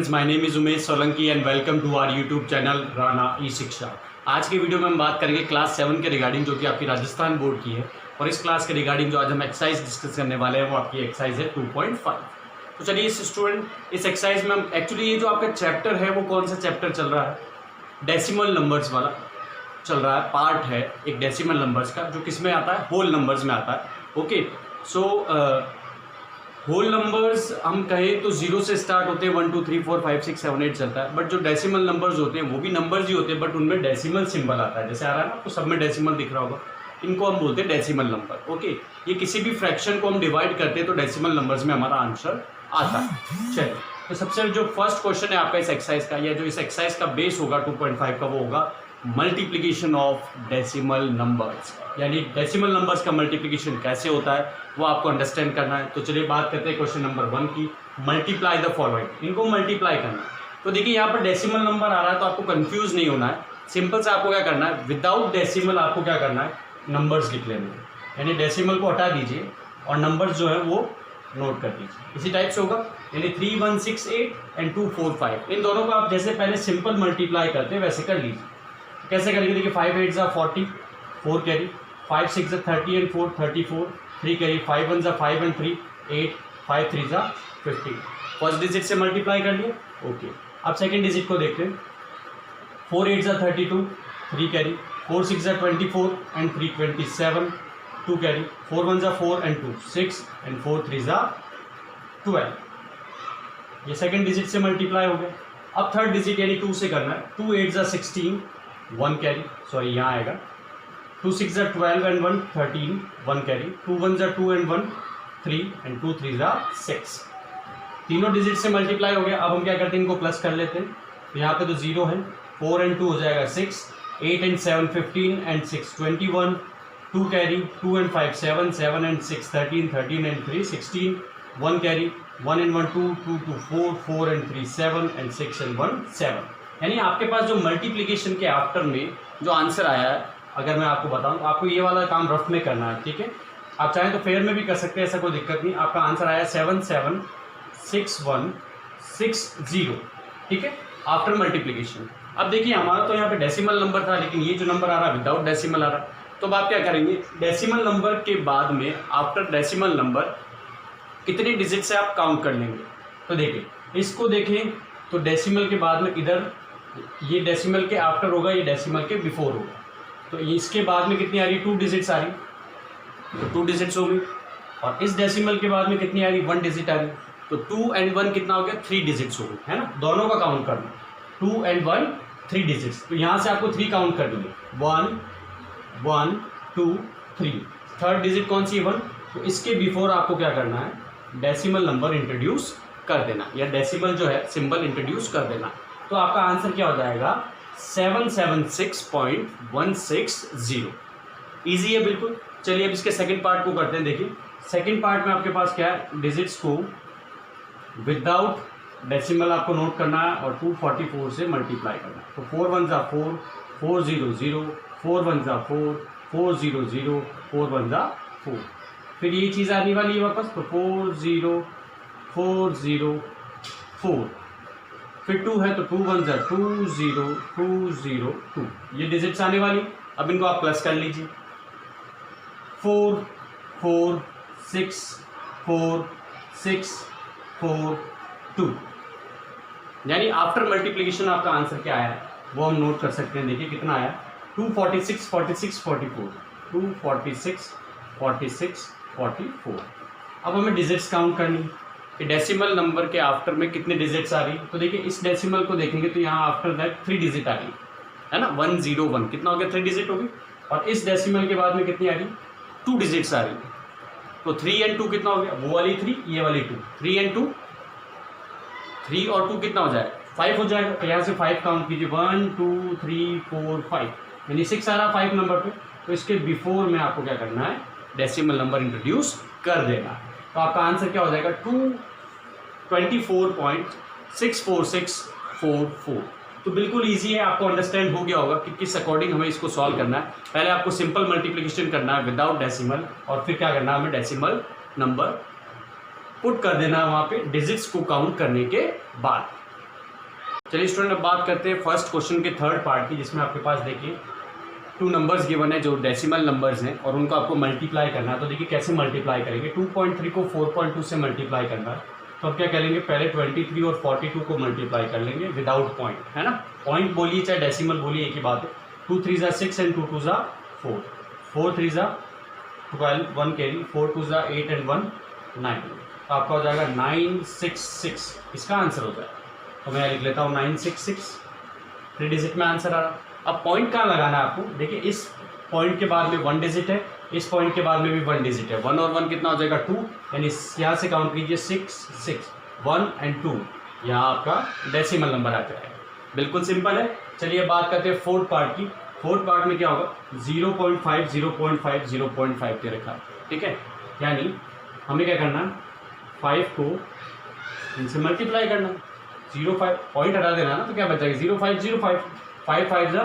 Friends, my name is Umesh Solanki and welcome to our YouTube channel Rana e Shiksha. आज के video में हम बात करेंगे क्लास 7 के रिगार्डिंग, जो कि आपकी राजस्थान बोर्ड की है। और इस क्लास के रिगार्डिंग जो आज हम एक्सरसाइज डिस्कस करने वाले हैं वो आपकी एक्सरसाइज है 2.5। तो चलिए इस स्टूडेंट इस एक्सरसाइज में हम एक्चुअली ये जो आपका चैप्टर है वो कौन सा चैप्टर चल रहा है, डेसिमल नंबर्स वाला चल रहा है। पार्ट है एक डेसिमल नंबर्स का, जो किस में आता है, होल नंबर्स में आता है। ओके, सो होल नंबर्स हम कहें तो 0 से स्टार्ट होते हैं, 1 2 3 4 5 6 7 8 चलता है। बट जो डेसिमल नंबर्स होते हैं वो भी नंबर्स ही होते हैं, बट उनमें डेसिमल सिंबल आता है। जैसे आ रहा है ना, तो सब में डेसिमल दिख रहा होगा, इनको हम बोलते हैं डेसिमल नंबर। ओके, ये किसी भी फ्रैक्शन को हम डिवाइड करते हैं तो डेसिमल नंबर्स में हमारा आंसर आता है। चलिए, तो सबसे जो फर्स्ट क्वेश्चन है आपका इस एक्सरसाइज का, या जो इस एक्सरसाइज का बेस होगा 2.5 का, वो होगा मल्टीप्लिकेशन ऑफ डेसिमल नंबर्स। यानी डेसिमल नंबर्स का मल्टीप्लिकेशन कैसे होता है वो आपको अंडरस्टैंड करना है। तो चलिए बात करते हैं क्वेश्चन नंबर 1 की। मल्टीप्लाई द फॉलोइंग, इनको मल्टीप्लाई करना है। तो देखिए यहाँ पर डेसिमल नंबर आ रहा है तो आपको कंफ्यूज नहीं होना है। सिंपल से आपको क्या करना है, विदाउट डेसिमल आपको क्या करना है, नंबर्स लिख लेने हैं। यानी डेसिमल को हटा दीजिए और नंबर्स जो है वो नोट कर दीजिए। इसी टाइप से होगा, यानी 3 1 6 8 एंड 2 4 5। इन दोनों को आप जैसे पहले सिंपल मल्टीप्लाई करते हैं वैसे कर लीजिए। कैसे करेंगे, देखिए 5 8 जा 40, 4 कैरी, 5 6 जा 30 एंड 4 34, 3 कैरी, 5 1 जा 5 एंड 3 8, 5 3 जा 15। फर्स्ट डिजिट से मल्टीप्लाई कर लिए। ओके, अब सेकंड डिजिट को देखते हैं। 4 8 जा 32, 3 कैरी, 4 6 जा 24 एंड 3 27, 2 कैरी, 4 1 जा 4 एंड 2 6 एंड 4 3 जा 12। ये सेकंड डिजिट से मल्टीप्लाई हो गया। अब थर्ड डिजिट यानी 2 से करना है। 2 8 जा 16, 1 कैरी, सॉरी यहाँ आएगा। 2 6 जा 12 एंड 1 13, 1 कैरी, 2 1 जा 2 एंड 1 3 एंड 2 3 जा 6। तीनों डिजिट से मल्टीप्लाई हो गया। अब हम क्या करते हैं, इनको प्लस कर लेते हैं। तो यहाँ पे तो 0 है, 4 एंड 2 हो जाएगा 6, 8 and 7 15 and 6 21, 2 carry, 2 and 5 7, 7 and 6 13, 13 and 3 16, 1 carry, 1 and 1 2, 2 2 4, 4 and 3 7 and 6 and 1 7। यानी आपके पास जो मल्टीप्लिकेशन के आफ्टर में जो आंसर आया है, अगर मैं आपको बताऊं तो आपको ये वाला काम रफ में करना है। ठीक है, आप चाहें तो फेयर में भी कर सकते हैं, ऐसा कोई दिक्कत नहीं। आपका आंसर आया 7 7 6 1 6 0। ठीक है, आफ्टर मल्टीप्लिकेशन। अब देखिए हमारा तो यहाँ पे डेसिमल नंबर था, लेकिन ये जो नंबर आ रहा है विदाउट डेसिमल आ रहा है। तो अब आप क्या करेंगे, डेसिमल नंबर के बाद में आफ्टर डेसिमल नंबर कितने डिजिट से आप काउंट कर लेंगे। तो देखिए इसको देखें, तो डेसिमल के बाद में इधर ये डेसिमल के आफ्टर होगा, ये डेसिमल के बिफोर होगा। तो इसके बाद में कितनी आ रही, 2 डिजिट्स आ रही, तो 2 डिजिट्स हो गई। और इस डेसिमल के बाद में कितनी आ रही, 1 डिजिट आ रही। तो 2 एंड 1 कितना हो गया, 3 डिजिट्स हो गई, है ना। दोनों का काउंट करना, 2 एंड 1 3 डिजिट्स। तो यहाँ से आपको 3 काउंट कर देंगे, 1 1 2 3। थर्ड डिजिट कौन सी है, 1। तो इसके बिफोर आपको क्या करना है, डेसिमल नंबर इंट्रोड्यूस कर देना, या डेसिमल जो है सिंबल इंट्रोड्यूस कर देना। तो आपका आंसर क्या हो जाएगा, 776.160। ईजी है बिल्कुल। चलिए अब इसके सेकंड पार्ट को करते हैं। देखिए सेकंड पार्ट में आपके पास क्या है, डिजिट्स को विदाउट डेसिमल आपको नोट करना है और 244 से मल्टीप्लाई करना है। तो 4 1 जा 4, 4 0 0, 4 1 जा 4, 4 0 0, 4 1 जा 4। फिर ये चीज़ आने वाली है वापस, तो 4 0 4 0 4। फिर 2 है तो 2 1 जा 2 0 2 0 2। ये डिजिट्स आने वाली। अब इनको आप प्लस कर लीजिए, 4 4 6 4 6 4 2। यानी आफ्टर मल्टीप्लिकेशन आपका आंसर क्या आया है वो हम नोट कर सकते हैं। देखिए कितना आया, 246 46 44, 246 46 44। अब हमें डिजिट्स काउंट करनी कि डेसिमल नंबर के आफ्टर में कितने डिजिट्स आ रही। तो देखिए इस डेसिमल को देखेंगे तो यहाँ आफ्टर दैट 3 डिजिट आ रही है ना, 1 0 1 कितना हो गया, 3 डिजिट होगी। और इस डेसिमल के बाद में कितनी आ रही, 2 डिजिट्स आ रही। तो 3 एंड 2 कितना हो गया, वो वाली 3 ये वाली 2, 3 एंड 2 3 और 2 कितना हो जाएगा, 5 हो जाएगा। तो यहाँ से 5 काउंट कीजिए, 1 2 3 4 5, यानी 6 आ रहा 5 नंबर पे। तो इसके बिफोर में आपको क्या करना है, डेसिमल नंबर इंट्रोड्यूस कर देना। तो आपका आंसर क्या हो जाएगा, 224.64644। तो बिल्कुल इजी है, आपको अंडरस्टैंड हो गया होगा कि किस अकॉर्डिंग हमें इसको सॉल्व करना है। पहले आपको सिंपल मल्टीप्लिकेशन करना है विदाउट डेसिमल, और फिर क्या करना है, हमें डेसिमल नंबर पुट कर देना है वहाँ पे डिजिट्स को काउंट करने के बाद। चलिए स्टूडेंट, अब बात करते हैं फर्स्ट क्वेश्चन के थर्ड पार्ट की, जिसमें आपके पास देखिए 2 नंबर्स गिवन है जो डेसिमल नंबर्स हैं और उनको आपको मल्टीप्लाई करना है। तो देखिए कैसे मल्टीप्लाई करेंगे। 2.3 को 4.2 से मल्टीप्लाई करना है। तो अब क्या करेंगे, पहले 23 और 42 को मल्टीप्लाई कर लेंगे विदाउट पॉइंट, है ना। पॉइंट बोलिए चाहे डेसिमल बोलिए, एक ही बात है। 2 3 ज़ा 6 एंड 2 2 ज़ा 4, 4 3 ज़ा 12, 1 कैरी, 4 2 ज़ा 8 एंड 1 9। तो आपका हो जाएगा 966, इसका आंसर हो जाएगा। तो मैं लिख लेता हूँ 966, 3 डिजिट में आंसर आ रहा। अब पॉइंट कहाँ लगाना है आपको, देखिए इस पॉइंट के बाद में 1 डिजिट है, इस पॉइंट के बाद में भी 1 डिजिट है। 1 और 1 कितना हो जाएगा 2, यानी यहाँ से काउंट कीजिए 6 6, 1 एंड 2, यहाँ आपका डेसिमल नंबर आ जाएगा। बिल्कुल सिंपल है। चलिए बात करते हैं फोर्थ पार्ट की। फोर्थ पार्ट में क्या होगा, 0.5 0.5 0.5 दे रखा है, ठीक है। यानी हमें क्या करना है, 5 को इनसे मल्टीप्लाई करना, 0.5 पॉइंट हटा देना ना, तो क्या बचेगा 0.5 5 5 जा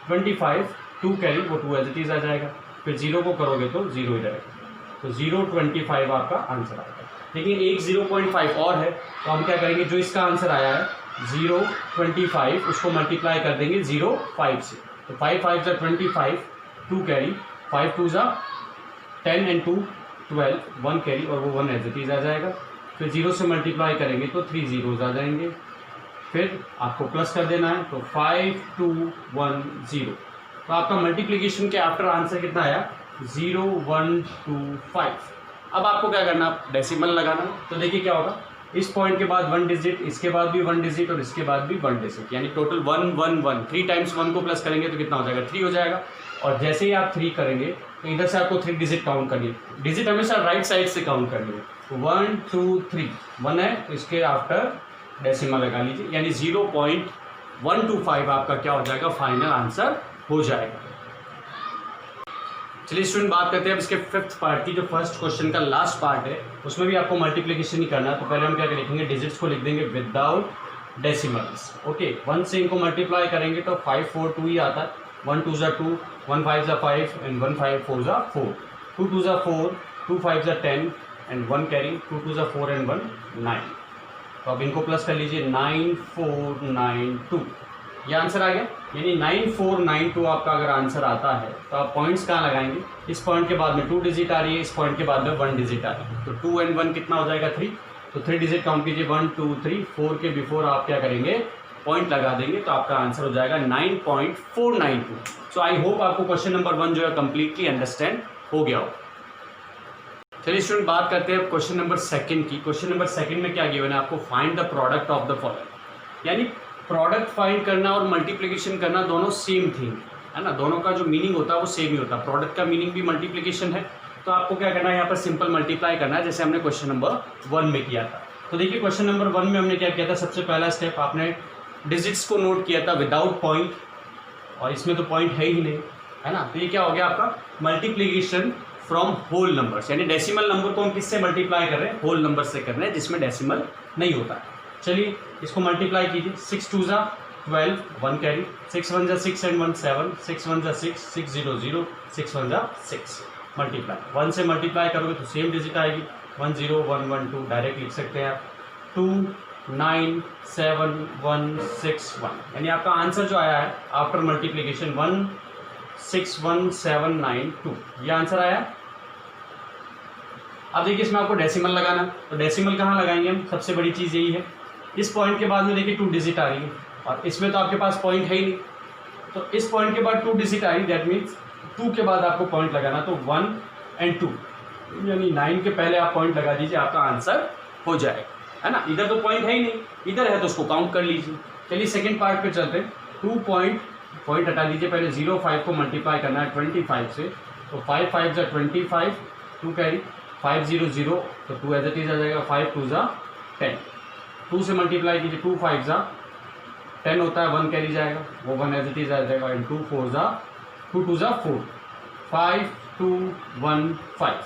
25, 2 कैरी, वो 2 एज इट इज आ जाएगा। फिर 0 को करोगे तो 0 ही रहेगा, तो 0.25 आपका आंसर आएगा। लेकिन एक 0.5 और है, तो हम क्या करेंगे, जो इसका आंसर आया है 0.25 उसको मल्टीप्लाई कर देंगे 0.5 से। तो 5 5 जा 25, 2 कैरी, 5 2 जा 10 एंड 2 12, 1 कैरी, और वो 1 एज इट इज आ जाएगा। फिर 0 से मल्टीप्लाई करेंगे तो 3 zeros आ जाएंगे। फिर आपको प्लस कर देना है, तो 5 2 1 0। तो आपका मल्टीप्लिकेशन के आफ्टर आंसर कितना आया, 0 1 2 5। अब आपको क्या करना, डेसिमल लगाना। तो देखिए क्या होगा, इस पॉइंट के बाद 1 डिजिट, इसके बाद भी 1 डिजिट और इसके बाद भी 1 डिजिट, यानी टोटल 1 1 1। 3 टाइम्स 1 को प्लस करेंगे तो कितना हो जाएगा, 3 हो जाएगा। और जैसे ही आप 3 करेंगे तो इधर से आपको 3 डिजिट काउंट करनी है। डिजिट हमेशा राइट साइड से काउंट करनी है। 1 2 3, 1 है तो इसके आफ्टर डेसिमल लगा लीजिए, यानी 0.125 आपका क्या हो जाएगा, फाइनल आंसर हो जाएगा। चलिए स्टूडेंट, बात करते हैं अब इसके फिफ्थ पार्ट की। जो फर्स्ट क्वेश्चन का लास्ट पार्ट है उसमें भी आपको मल्टीप्लिकेशन ही करना है। तो पहले हम क्या लिखेंगे, डिजिट्स को लिख देंगे विदाउट डेसिमल्स। ओके, 1 से इनको मल्टीप्लाई करेंगे तो 5 4 2 ही आता है। 1 2 ज़ा 2, 1 5 ज़ा 5 एंड 1 5 4 ज़ा 4, 2 2 ज़ा 4, 2 5 ज़ा 10 एंड 1 कैरी, 2 2 ज़ा 4 एंड 1 9। तो अब इनको प्लस कर लीजिए, 9492, ये आंसर आ गया। यानी 9492 आपका अगर आंसर आता है तो आप पॉइंट्स कहाँ लगाएंगे, इस पॉइंट के बाद में 2 डिजिट आ रही है, इस पॉइंट के बाद में 1 डिजिट आ रही है। तो 2 एंड 1 कितना हो जाएगा, 3। तो 3 डिजिट काउंट कीजिए, 1 2 3 4 के बिफोर आप क्या करेंगे, पॉइंट लगा देंगे, तो आपका आंसर हो जाएगा 9.492। सो आई होप आपको क्वेश्चन नंबर 1 जो है कम्प्लीटली अंडरस्टैंड हो गया हो। चलिए स्टूडेंट, बात करते हैं क्वेश्चन नंबर 2 की। क्वेश्चन नंबर 2 में क्या गिवन है आपको, find the product of the following. यानी प्रोडक्ट फाइंड करना और मल्टीप्लिकेशन करना दोनों सेम थिंग है ना, दोनों का जो मीनिंग होता है वो सेम ही होता है। प्रोडक्ट का मीनिंग भी मल्टीप्लिकेशन है, तो आपको क्या करना है, यहाँ पर सिंपल मल्टीप्लाई करना है, जैसे हमने क्वेश्चन नंबर 1 में किया था। तो देखिए क्वेश्चन नंबर 1 में हमने क्या किया था, सबसे पहला स्टेप आपने डिजिट्स को नोट किया था विदाउट पॉइंट, और इसमें तो पॉइंट है ही नहीं, है ना। तो ये क्या हो गया आपका, मल्टीप्लिकेशन फ्रॉम होल नंबर्स, यानी डेसिमल नंबर को हम किससे मल्टीप्लाई कर रहे हैं, होल नंबर से कर रहे हैं जिसमें डेसिमल नहीं होता है। चलिए इसको मल्टीप्लाई कीजिए, 6 2 ज़ा 12, 1 कैरी, 6 1 ज़ा 6 एंड 1 7, 6 1 ज़ा 6, 6 0 0, 6 1 ज़ा 6। मल्टीप्लाई 1 से मल्टीप्लाई करोगे तो सेम डिजिट आएगी, 1 0 1 1 2, डायरेक्ट लिख सकते हैं आप। 2 9 7 1 6 1, यानी आपका आंसर जो आया है आफ्टर मल्टीप्लिकेशन 161,792, ये आंसर आया। अब देखिए इसमें आपको डेसिमल लगाना, तो डेसिमल कहाँ लगाएंगे हम, सबसे बड़ी चीज़ यही है, इस पॉइंट के बाद में देखिए 2 डिजिट आ रही है, और इसमें तो आपके पास पॉइंट है ही नहीं, तो इस पॉइंट के बाद 2 डिजिट आ रही, दैट मीन्स 2 के बाद आपको पॉइंट लगाना, तो 1 एंड 2, यानी 9 के पहले आप पॉइंट लगा दीजिए, आपका आंसर हो जाएगा, है ना। इधर तो पॉइंट है ही नहीं, इधर है तो उसको काउंट कर लीजिए। चलिए सेकेंड पार्ट पे चलते हैं। 2 पॉइंट हटा दीजिए, पहले 0 5 को मल्टीप्लाई करना है 25 से, तो 5 5 ज़ा 25, 2 कैरी, 5 0 0, तो 2 एज इट इज आ जाएगा, 5 2 ज़ा 10, 2 से मल्टीप्लाई कीजिए, 2 5 ज़ा 10 होता है, 1 कैरी जाएगा, वो 1 एज इट इज आ जाएगा, एंड 2 4 ज़ा 2 2 ज़ा 4, 5 2 1 5,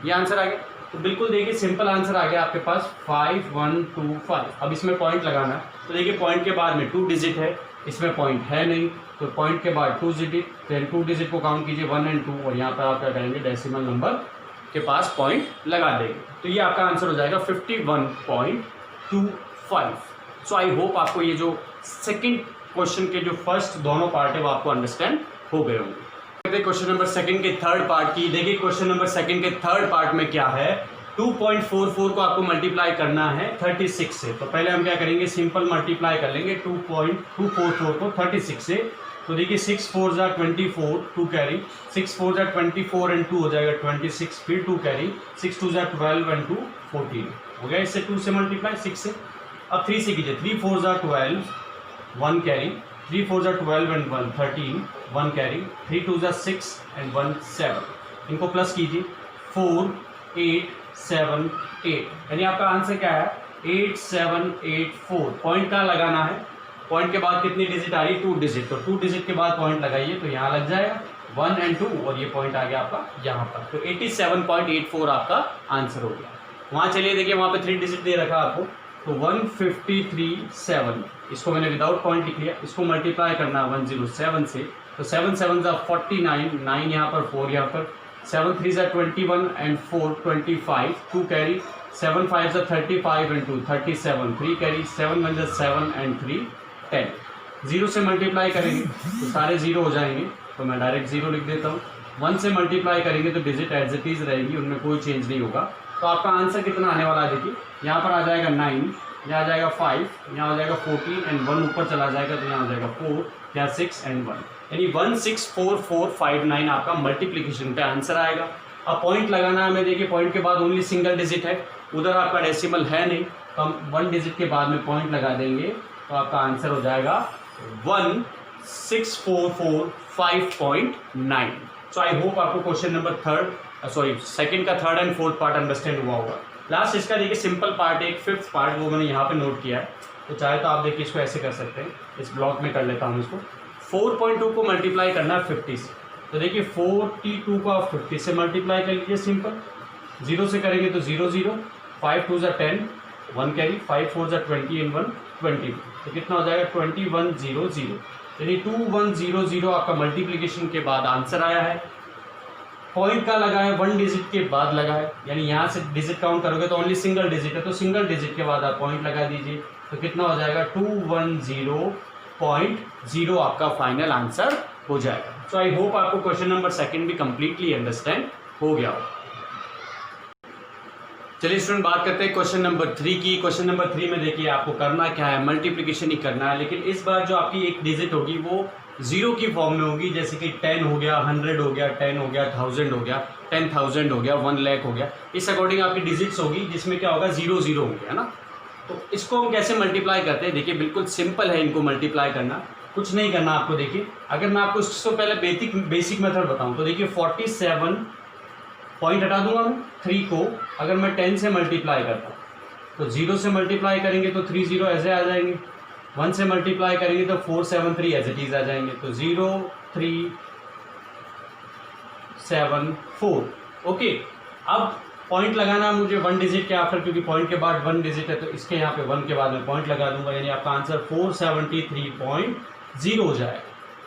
ये आंसर आ गया। तो बिल्कुल देखिए सिंपल आंसर आ गया आपके पास 5 1 2 5। अब इसमें पॉइंट लगाना है, तो देखिए पॉइंट के बाद में 2 डिजिट है, इसमें पॉइंट है नहीं, तो पॉइंट के बाद 2 डिजिट, देन 2 डिजिट को काउंट कीजिए 1 एंड 2, और यहाँ पर आप क्या करेंगे, डेसिमल नंबर के पास पॉइंट लगा देंगे, तो ये आपका आंसर हो जाएगा 51.25। सो आई होप आपको ये जो सेकंड क्वेश्चन के जो फर्स्ट दोनों पार्ट है वो आपको अंडरस्टैंड हो गए होंगे। क्वेश्चन नंबर सेकंड के थर्ड पार्ट की देखिए, क्वेश्चन नंबर सेकंड के थर्ड पार्ट में क्या है, 2.44 को आपको मल्टीप्लाई करना है 36 से। तो पहले हम क्या करेंगे, सिंपल मल्टीप्लाई कर लेंगे 2.244 को 36 से। तो देखिए 6 4 जा 24, 2 कैरी, 6 4 जा 24 एंड 2 हो जाएगा 26, फिर 2 कैरी, 6 2 जा 12 एंड 2 14 हो गया। इससे 2 से मल्टीप्लाई 6 से। अब 3 से कीजिए, 3 4 जा 12, 1 कैरी, 3 4 जा 12 एंड 1 13, 1 कैरी, 3 2 जा 6 एंड 1 7। इनको प्लस कीजिए, 4 8 7 8, यानी आपका आंसर क्या है 8784। पॉइंट कहाँ लगाना है, पॉइंट के बाद कितनी डिजिट आ रही है, 2 डिजिट, तो 2 डिजिट के बाद पॉइंट लगाइए तो यहाँ लग जाएगा 1 एंड 2 और ये पॉइंट आ गया आपका यहाँ पर। तो 87.84 आपका आंसर हो गया। वहाँ चलिए देखिए, वहाँ पे 3 डिजिट दे रखा आपको, तो 153.7, इसको मैंने विदाउट पॉइंट लिख लिया। इसको मल्टीप्लाई करना 107 से, तो 7 7 जा 49, 9 यहाँ पर, 4 यहाँ पर, 7 3 जा 21 एंड 4 25, 2 कैरी, 7 5 जा 35 एंड 2 37, 3 कैरी, 7 1 जा 7 एंड 3 10। 0 से मल्टीप्लाई करेंगे तो सारे 0 हो जाएंगे, तो मैं डायरेक्ट 0 लिख देता हूँ। 1 से मल्टीप्लाई करेंगे तो डिजिट एज इट इज रहेगी, उनमें कोई चेंज नहीं होगा। तो आपका आंसर कितना आने वाला है, देखिए यहाँ पर आ जाएगा 9, यहाँ आ जाएगा 5, यहाँ हो जाएगा 14 एंड 1 ऊपर चला जाएगा तो यहाँ हो जाएगा 4, यहाँ 6 एंड 1, यानी 164459 आपका मल्टीप्लिकेशन का आंसर आएगा। अब पॉइंट लगाना है हमें, देखिए पॉइंट के बाद ओनली सिंगल डिजिट है, उधर आपका डेसिमल है नहीं, तो हम 1 डिजिट के बाद में पॉइंट लगा देंगे तो आपका आंसर हो जाएगा 16445.9। सो आई होप आपको क्वेश्चन नंबर सेकंड का third and fourth part understand हुआ होगा। लास्ट इसका देखिए सिंपल पार्ट है, एक फिफ्थ पार्ट, वो मैंने यहाँ पे नोट किया है, तो चाहे तो आप देखिए इसको ऐसे कर सकते हैं, इस ब्लॉक में कर लेता हूँ इसको। 4.2 को मल्टीप्लाई करना है 50 से, तो देखिए 42 को आप 50 से मल्टीप्लाई कर लीजिए सिंपल। 0 से करेंगे तो 0 0, 5 2 जा 10, 1 कैरी, 5 4 जा 20 एंड 1 20, तो कितना हो जाएगा 2100, यानी 2100 आपका मल्टीप्लिकेशन के बाद आंसर आया है। पॉइंट का लगा है 1 डिजिट के बाद लगा है, यानी यहाँ से डिजिट काउंट करोगे तो ओनली सिंगल डिजिट है, तो सिंगल डिजिट के बाद आप पॉइंट लगा दीजिए, तो कितना हो जाएगा 210.0 आपका फाइनल आंसर हो जाएगा। सो आई होप आपको क्वेश्चन नंबर सेकंड भी कंप्लीटली अंडरस्टैंड हो गया हो। चलिए स्टूडेंट, बात करते हैं क्वेश्चन नंबर 3 की। क्वेश्चन नंबर 3 में देखिए आपको करना क्या है, मल्टीप्लिकेशन ही करना है, लेकिन इस बार जो आपकी एक डिजिट होगी वो 0 की फॉर्म में होगी, जैसे कि 10 हो गया, 100 हो गया, 10 हो गया, 1000 हो गया, 10,000 हो गया, 1 लाख हो गया, इस अकॉर्डिंग आपकी डिजिट्स होगी जिसमें क्या होगा 0 0 होंगे, है ना। तो इसको हम कैसे मल्टीप्लाई करते हैं, देखिए बिल्कुल सिंपल है इनको मल्टीप्लाई करना, कुछ नहीं करना आपको। देखिए अगर मैं आपको इसको पहले बेसिक मेथड बताऊँ तो देखिए 47 पॉइंट हटा दूंगा मैं 3 को, अगर मैं 10 से मल्टीप्लाई करता हूँ तो 0 से मल्टीप्लाई करेंगे तो 3 0 ऐसे आ जाएंगे, 1 से मल्टीप्लाई करेंगे तो 473 एज इट इज आ जाएंगे, तो 0374। ओके, अब पॉइंट लगाना है मुझे 1 डिजिट के आखिर, क्योंकि पॉइंट के बाद 1 डिजिट है तो इसके यहाँ पे 1 के बाद में पॉइंट लगा दूंगा, यानी आपका आंसर 473.0 हो जाएगा।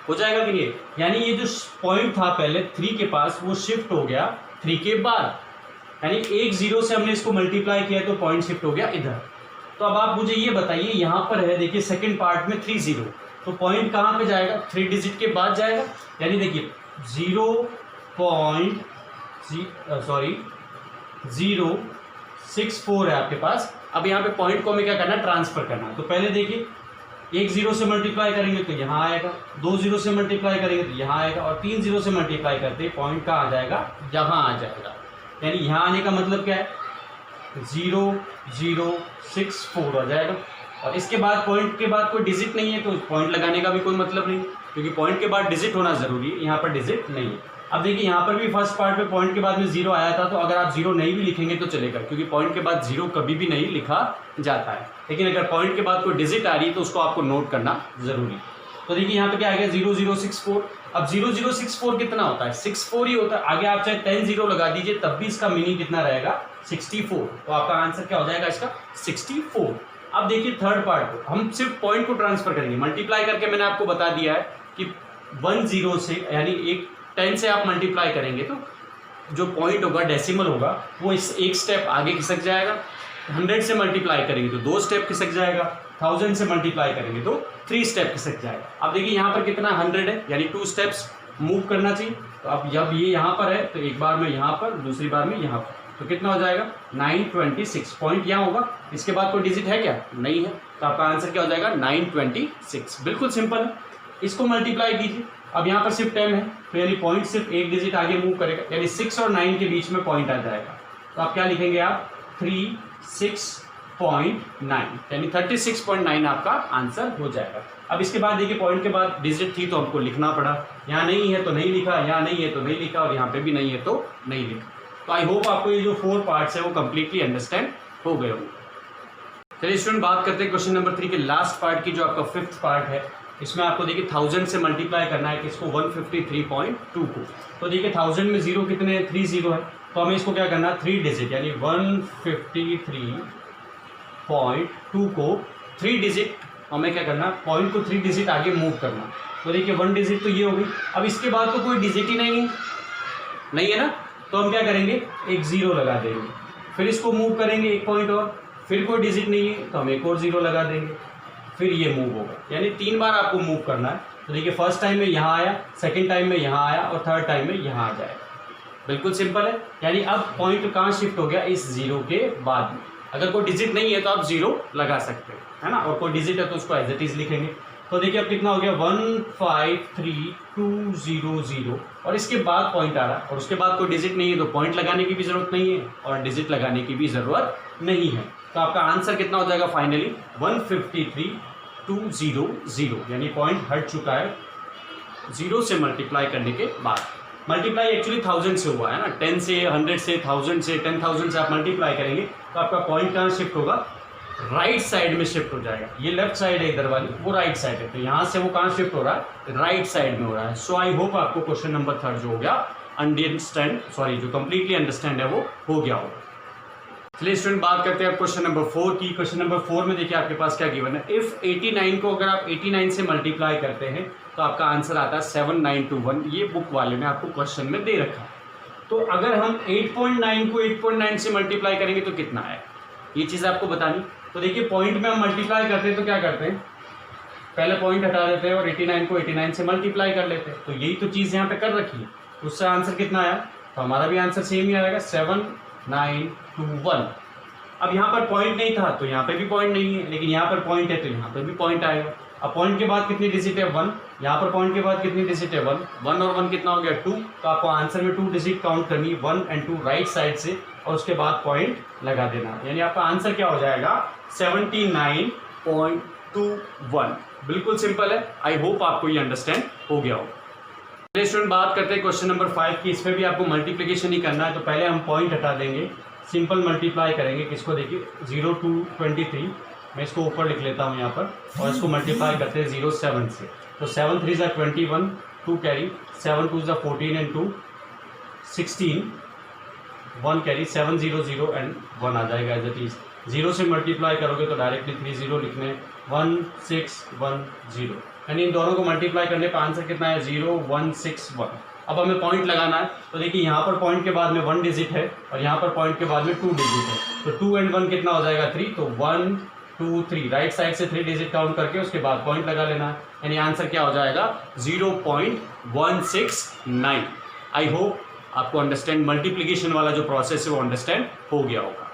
हो जाएगा कि नहीं, यानी ये जो पॉइंट था पहले 3 के पास वो शिफ्ट हो गया 3 के बाद, यानी एक 0 से हमने इसको मल्टीप्लाई किया तो पॉइंट शिफ्ट हो गया इधर। तो अब आप मुझे ये बताइए, यहाँ पर है देखिए सेकंड पार्ट में 3 0, तो पॉइंट कहाँ पे जाएगा, 3 डिजिट के बाद जाएगा, यानी देखिए 0.064 है आपके पास। अब यहाँ पे पॉइंट को हमें क्या करना है, ट्रांसफर करना है। तो पहले देखिए 1 0 से मल्टीप्लाई करेंगे तो यहाँ आएगा, 2 0 से मल्टीप्लाई करेंगे तो यहाँ आएगा, और 3 0 से मल्टीप्लाई करते पॉइंट कहाँ आ जाएगा, यहाँ आ जाएगा। यानी यहाँ आने का मतलब क्या है, 0064 आ जाएगा। और इसके बाद पॉइंट के बाद कोई डिजिट नहीं है तो पॉइंट लगाने का भी कोई मतलब नहीं, क्योंकि पॉइंट के बाद डिजिट होना जरूरी है, यहाँ पर डिजिट नहीं है। अब देखिए यहाँ पर भी फर्स्ट पार्ट में पॉइंट के बाद में 0 आया था, तो अगर आप 0 नहीं भी लिखेंगे तो चलेगा, क्योंकि पॉइंट के बाद 0 कभी भी नहीं लिखा जाता है। लेकिन अगर पॉइंट के बाद कोई डिजिट आ रही है तो उसको आपको नोट करना जरूरी। तो देखिए यहाँ पे क्या आ गया 0064। अब 0064 कितना होता है, 64 ही होता है। आगे आप चाहे 10 0 लगा दीजिए तब भी इसका मीनिंग कितना रहेगा, 64। तो आपका आंसर क्या हो जाएगा इसका, 64। अब देखिए थर्ड पार्ट को हम सिर्फ पॉइंट को ट्रांसफर करेंगे, मल्टीप्लाई करके मैंने आपको बता दिया है कि 1 0 से, यानी एक 10 से आप मल्टीप्लाई करेंगे तो जो पॉइंट होगा, डेसिमल होगा, वो इस एक स्टेप आगे खिसक जाएगा, 100 से मल्टीप्लाई करेंगे तो 2 स्टेप खिसक जाएगा, 1000 से मल्टीप्लाई करेंगे तो 3 स्टेप खिसक जाएगा। अब देखिए यहाँ पर कितना 100 है, यानी 2 स्टेप्स मूव करना चाहिए। तो अब जब ये यहाँ पर है तो एक बार में यहाँ पर, दूसरी बार में यहाँ पर, तो कितना हो जाएगा 926 पॉइंट यहाँ होगा। इसके बाद कोई डिजिट है क्या? नहीं है, तो आपका आंसर क्या हो जाएगा 926। बिल्कुल सिंपल है। इसको मल्टीप्लाई कीजिए। अब यहाँ पर सिर्फ 10 है तो यानी पॉइंट सिर्फ एक डिजिट आगे मूव करेगा, यानी 6 और 9 के बीच में पॉइंट आ जाएगा। तो आप क्या लिखेंगे? आप 36.9, यानी 36.9 आपका आंसर हो जाएगा। अब इसके बाद देखिए पॉइंट के बाद डिजिट थी तो हमको लिखना पड़ा, यहाँ नहीं है तो नहीं लिखा, यहाँ नहीं है तो नहीं लिखा, और यहाँ पे भी नहीं है तो नहीं लिखा। तो आई होप आपको ये जो 4 पार्ट्स है वो कम्प्लीटली अंडरस्टैंड हो गए होंगे। चलिए स्टूडेंट, बात करते हैं क्वेश्चन नंबर 3 के लास्ट पार्ट की, जो आपका 5th पार्ट है। इसमें आपको देखिए 1000 से मल्टीप्लाई करना है किसको? 153.2 को। तो देखिए 1000 में जीरो कितने हैं? 3 जीरो है, तो हमें इसको क्या करना है? 3 डिजिट, यानी 153.2 को 3 डिजिट हमें क्या करना? पॉइंट को 3 डिजिट आगे मूव करना। तो देखिए 1 डिजिट तो ये हो गई। अब इसके बाद तो कोई डिजिट ही नहीं है ना, तो हम क्या करेंगे? एक जीरो लगा देंगे, फिर इसको मूव करेंगे 1 पॉइंट और, फिर कोई डिजिट नहीं है तो हम एक और जीरो लगा देंगे, फिर ये मूव होगा। यानी 3 बार आपको मूव करना है। तो देखिए फर्स्ट टाइम में यहाँ आया, सेकंड टाइम में यहाँ आया और थर्ड टाइम में यहाँ आ जाएगा। बिल्कुल सिंपल है। यानी अब पॉइंट कहाँ शिफ्ट हो गया? इस जीरो के बाद में। अगर कोई डिजिट नहीं है तो आप जीरो लगा सकते हो, है ना, और कोई डिजिट है तो उसको एज इट इज लिखेंगे। तो देखिए अब कितना हो गया? 153.200, और इसके बाद पॉइंट आ रहा है और उसके बाद कोई डिजिट नहीं है तो पॉइंट लगाने की भी जरूरत नहीं है और डिजिट लगाने की भी जरूरत नहीं है। तो आपका आंसर कितना हो जाएगा फाइनली? 153.200, यानी पॉइंट हट चुका है जीरो से मल्टीप्लाई करने के बाद। मल्टीप्लाई एक्चुअली 1000 से हुआ है ना, 10 से 100 से 1000 से 10,000 से आप मल्टीप्लाई करेंगे तो आपका पॉइंट कहाँ शिफ्ट होगा? राइट साइड में शिफ्ट हो जाएगा। ये लेफ्ट साइड है इधर वाली, वो राइट साइड है, तो यहाँ से वो कहाँ शिफ्ट हो रहा है? राइट साइड में हो रहा है। सो आई होप आपको क्वेश्चन नंबर 3 जो हो गया जो कंप्लीटली अंडरस्टैंड है वो हो गया होगा। चलिए स्टूडेंट, बात करते हैं क्वेश्चन नंबर 4 की। क्वेश्चन नंबर 4 में देखिए आपके पास क्या गिवन है? इफ 89 को अगर आप 89 से मल्टीप्लाई करते हैं तो आपका आंसर आता है 7921। ये बुक वाले ने आपको क्वेश्चन में दे रखा है। तो अगर हम 8.9 को 8.9 से मल्टीप्लाई करेंगे तो कितना है, ये चीज़ आपको बतानी। तो देखिए पॉइंट में हम मल्टीप्लाई करते हैं तो क्या करते हैं? पहले पॉइंट हटा देते हैं और 89 को 89 से मल्टीप्लाई कर लेते हैं। तो यही तो चीज़ यहाँ पे कर रखी है। उससे आंसर कितना आया? तो हमारा भी आंसर सेम ही आएगा, 7921। अब यहाँ पर पॉइंट नहीं था तो यहाँ पे भी पॉइंट नहीं है, लेकिन यहाँ पर पॉइंट है तो यहाँ पर भी पॉइंट आएगा। अब पॉइंट के बाद कितनी डिजिट है? 1। यहाँ पर पॉइंट के बाद कितनी डिजिट है? 1। 1 और 1 कितना हो गया? 2। तो आपको आंसर में 2 डिजिट काउंट करनी है, 1 और 2 राइट साइड से, और उसके बाद पॉइंट लगा देना। यानी आपका आंसर क्या हो जाएगा? 79.21। बिल्कुल सिंपल है। आई होप आपको ये अंडरस्टैंड हो गया हो। चलिए स्टूडेंट, बात करते हैं क्वेश्चन नंबर 5 की। इसमें भी आपको मल्टीप्लिकेशन ही करना है। तो पहले हम पॉइंट हटा देंगे, सिंपल मल्टीप्लाई करेंगे। किसको? देखिए 0 to 23, मैं इसको ऊपर लिख लेता हूँ यहाँ पर, और इसको मल्टीप्लाई करते हैं 0 7 से। तो 7 3 ज़ा 21, 2 कैरी, 7 2 ज़ा 14 एंड 2 16, 1 कैरी, 7 0 0 एंड 1 आ जाएगा एज इट इज। 0 से मल्टीप्लाई करोगे तो डायरेक्टली 3 0 लिखने, 1 6 1 0, यानी इन दोनों को मल्टीप्लाई करने पर आंसर कितना है? 0 1 6 1। अब हमें पॉइंट लगाना है। तो देखिए यहाँ पर पॉइंट के बाद में 1 डिजिट है और यहाँ पर पॉइंट के बाद में 2 डिजिट है। तो 2 and 1 कितना हो जाएगा? 3। तो 1 2 3 राइट साइड से 3 डिजिट काउंट करके उसके बाद पॉइंट लगा लेना है। यानी आंसर क्या हो जाएगा? 0.169। आई होप आपको अंडरस्टैंड मल्टीप्लिकेशन वाला जो प्रोसेस है वो अंडरस्टैंड हो गया होगा।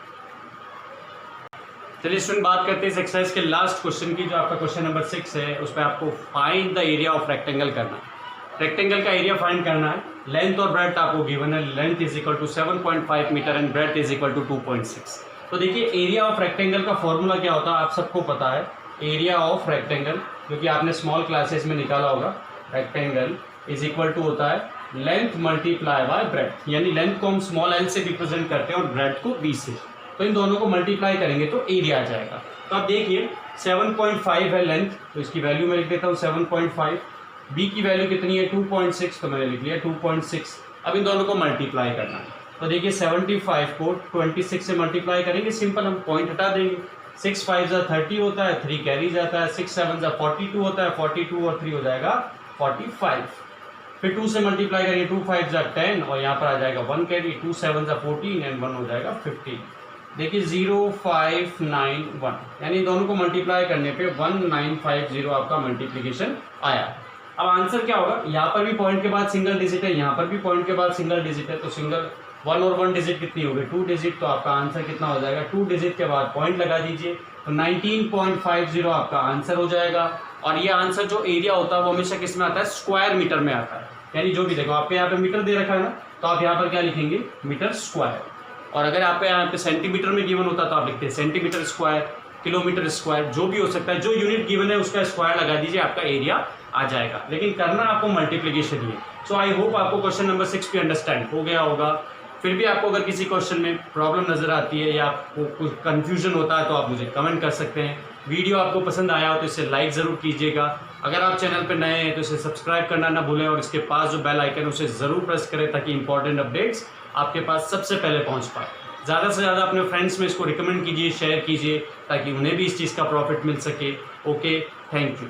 चलिए स्टूडेंट, बात करते हैं इस एक्सरसाइज के लास्ट क्वेश्चन की, जो आपका क्वेश्चन नंबर 6 है। उस पर आपको find the area of rectangle करना है। रेक्टेंगल का एरिया फाइंड करना है। लेंथ और ब्रेड्थ आपको गिवन है। Length is equal to 7.5 metre and breadth is equal to 2.6। तो देखिए एरिया ऑफ रेक्टेंगल का फॉर्मूला क्या होता है आप सबको पता है। एरिया ऑफ रेक्टेंगल, क्योंकि आपने स्मॉल क्लासेस में निकाला होगा, रेक्टेंगल इज इक्वल टू होता है लेंथ मल्टीप्लाई बाय ब्रेड्थ। यानी लेंथ को हम स्मॉल एल से रिप्रेजेंट करते हैं और ब्रेड्थ को बी से। तो इन दोनों को मल्टीप्लाई करेंगे तो एरिया आ जाएगा। तो आप देखिए 7.5 है लेंथ, तो इसकी वैल्यू मैं लिख देता हूँ 7.5। बी की वैल्यू कितनी है? 2.6, तो मैंने लिख लिया 2.6। अब इन दोनों को मल्टीप्लाई करना है। तो देखिए 75 को 26 से मल्टीप्लाई करेंगे। सिंपल, हम पॉइंट हटा देंगे। 6 5 ज़ा 30 होता है, 3 कैरी जाता है। 6 7 ज़ा 42 होता है, 42 और 3 हो जाएगा 45। फिर 2 से मल्टीप्लाई करेंगे, 2 5 ज़ा 10 और यहाँ पर आ जाएगा 1 कैरी, 2 7 ज़ा 14 एंड 1 हो जाएगा 15। देखिए 0591, यानी दोनों को मल्टीप्लाई करने पे 1950 आपका मल्टीप्लिकेशन आया। अब आंसर क्या होगा, यहाँ पर भी पॉइंट के बाद सिंगल डिजिट है, यहाँ पर भी पॉइंट के बाद सिंगल डिजिट है, तो सिंगल 1 और 1 डिजिट कितनी हो गई, 2 डिजिट, तो आपका आंसर कितना हो जाएगा, 2 डिजिट के बाद पॉइंट लगा दीजिए, तो 19.50 आपका आंसर हो जाएगा। और ये आंसर जो एरिया होता है वो हमेशा किस में आता है, स्क्वायर मीटर में आता है, यानी जो भी देखो आपके यहाँ पे मीटर दे रखा है ना, तो आप यहाँ पर क्या लिखेंगे, मीटर स्क्वायर। और अगर आप यहाँ पे सेंटीमीटर में गिवन होता तो आप लिखते हैं सेंटीमीटर स्क्वायर, किलोमीटर स्क्वायर, जो भी हो सकता है, जो यूनिट गिवन है उसका स्क्वायर लगा दीजिए, आपका एरिया आ जाएगा। लेकिन करना आपको मल्टीप्लिकेशन ही है। सो आई होप आपको क्वेश्चन नंबर 6 भी अंडरस्टैंड हो गया होगा। फिर भी आपको अगर किसी क्वेश्चन में प्रॉब्लम नजर आती है या आपको कुछ कन्फ्यूजन होता है तो आप मुझे कमेंट कर सकते हैं। वीडियो आपको पसंद आया हो तो इसे लाइक ज़रूर कीजिएगा। अगर आप चैनल पर नए हैं तो इसे सब्सक्राइब करना ना भूलें और इसके पास जो बेल आइकन है उसे ज़रूर प्रेस करें ताकि इंपॉर्टेंट अपडेट्स आपके पास सबसे पहले पहुंच पाए। ज़्यादा से ज़्यादा अपने फ्रेंड्स में इसको रिकमेंड कीजिए, शेयर कीजिए ताकि उन्हें भी इस चीज़ का प्रॉफिट मिल सके। Okay, thank you.